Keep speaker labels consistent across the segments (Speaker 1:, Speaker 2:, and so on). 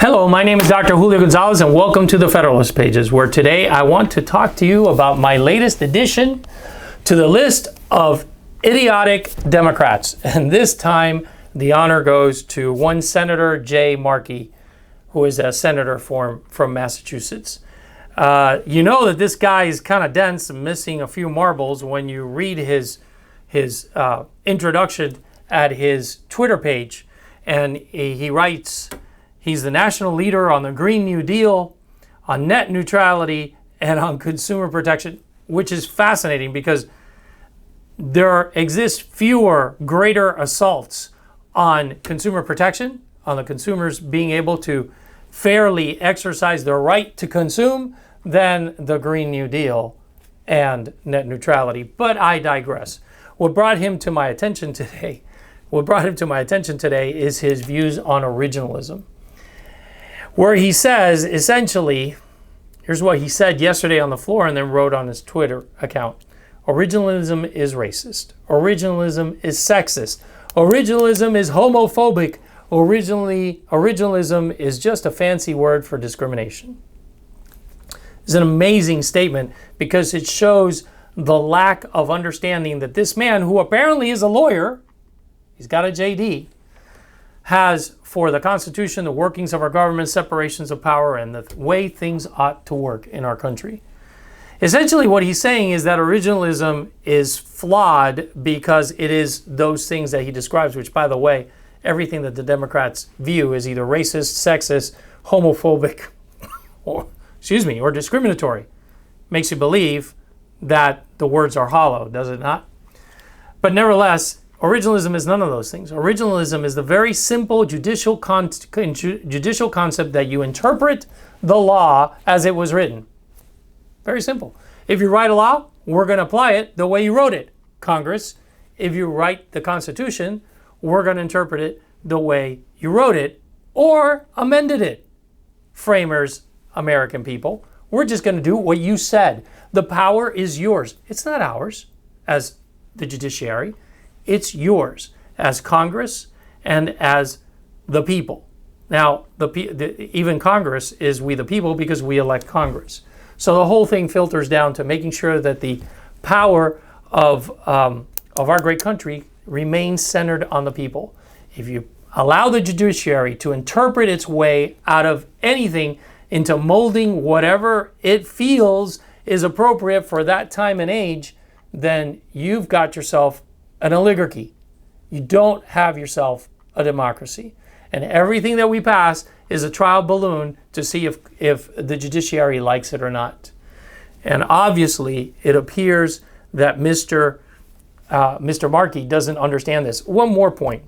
Speaker 1: Hello, my name is Dr. Julio Gonzalez and welcome to the Federalist Pages, where today I want to talk to you about my latest addition to the list of idiotic Democrats. And this time the honor goes to one Senator Ed Markey, who is a senator from Massachusetts. You know that this guy is kind of dense and missing a few marbles when you read his introduction at his Twitter page. And he writes, he's the national leader on the Green New Deal, on net neutrality, and on consumer protection, which is fascinating because there exist fewer greater assaults on consumer protection, on the consumers being able to fairly exercise their right to consume, than the Green New Deal and net neutrality. But I digress. What brought him to my attention today is his views on originalism, where he says, essentially, here's what he said yesterday on the floor and then wrote on his Twitter account. Originalism is racist. Originalism is sexist. Originalism is homophobic. Originalism is just a fancy word for discrimination. It's an amazing statement because it shows the lack of understanding that this man, who apparently is a lawyer, he's got a JD, has for the Constitution, the workings of our government, separations of power, and the way things ought to work in our country. Essentially, what he's saying is that originalism is flawed because it is those things that he describes, which, by the way, everything that the Democrats view is either racist, sexist, homophobic, or discriminatory. Makes you believe that the words are hollow, does it not? But nevertheless, originalism is none of those things. Originalism is the very simple judicial concept that you interpret the law as it was written. Very simple. If you write a law, we're going to apply it the way you wrote it, Congress. If you write the Constitution, we're going to interpret it the way you wrote it or amended it. Framers, American people, we're just going to do what you said. The power is yours. It's not ours as the judiciary. It's yours as Congress and as the people. Now, even Congress is we the people because we elect Congress. So the whole thing filters down to making sure that the power of our great country remains centered on the people. If you allow the judiciary to interpret its way out of anything into molding whatever it feels is appropriate for that time and age, then you've got yourself an oligarchy. You don't have yourself a democracy. And everything that we pass is a trial balloon to see if the judiciary likes it or not. And obviously, it appears that Mr. Markey doesn't understand this. One more point.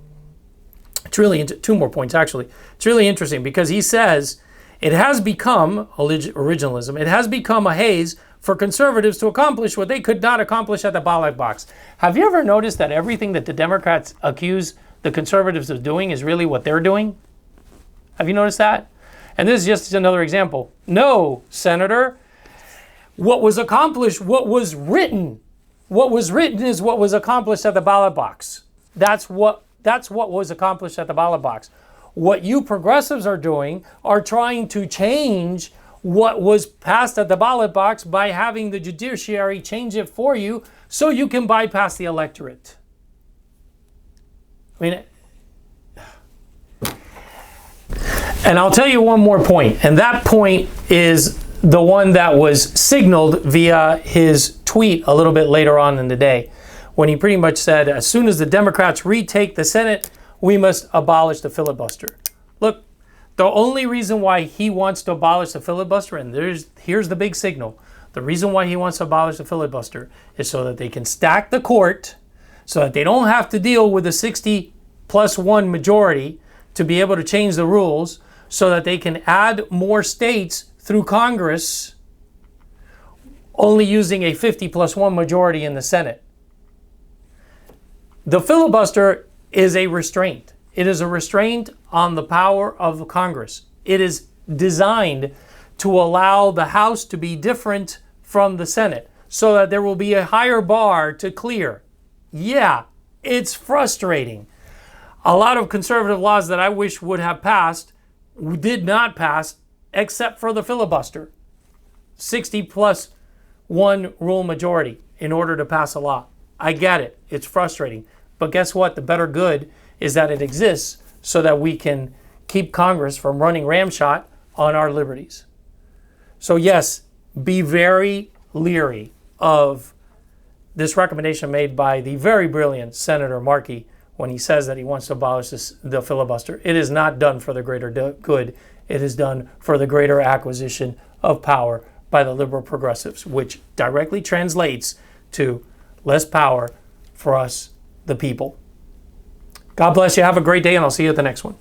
Speaker 1: Two more points, actually. It's really interesting because he says it has become, originalism, it has become a haze for conservatives to accomplish what they could not accomplish at the ballot box. Have you ever noticed that everything that the Democrats accuse the conservatives of doing is really what they're doing? Have you noticed that? And this is just another example. No, Senator, what was accomplished, what was written is what was accomplished at the ballot box. That's what was accomplished at the ballot box. What you progressives are doing are trying to change what was passed at the ballot box by having the judiciary change it for you so you can bypass the electorate. I mean, and I'll tell you one more point, and that point is the one that was signaled via his tweet a little bit later on in the day, when he pretty much said, as soon as the Democrats retake the Senate, we must abolish the filibuster. Look, the only reason why he wants to abolish the filibuster, and here's the big signal, the reason why he wants to abolish the filibuster is so that they can stack the court, so that they don't have to deal with a 60+1 majority to be able to change the rules, so that they can add more states through Congress, only using a 50+1 majority in the Senate. The filibuster is a restraint. It is a restraint on the power of Congress. It is designed to allow the House to be different from the Senate so that there will be a higher bar to clear. Yeah, it's frustrating. A lot of conservative laws that I wish would have passed did not pass except for the filibuster. 60+1 rule majority in order to pass a law. I get it. It's frustrating. But guess what? The better good is that it exists so that we can keep Congress from running ramshot on our liberties. So yes, be very leery of this recommendation made by the very brilliant Senator Markey when he says that he wants to abolish the filibuster. It is not done for the greater good. It is done for the greater acquisition of power by the liberal progressives, which directly translates to less power for us, the people. God bless you. Have a great day, and I'll see you at the next one.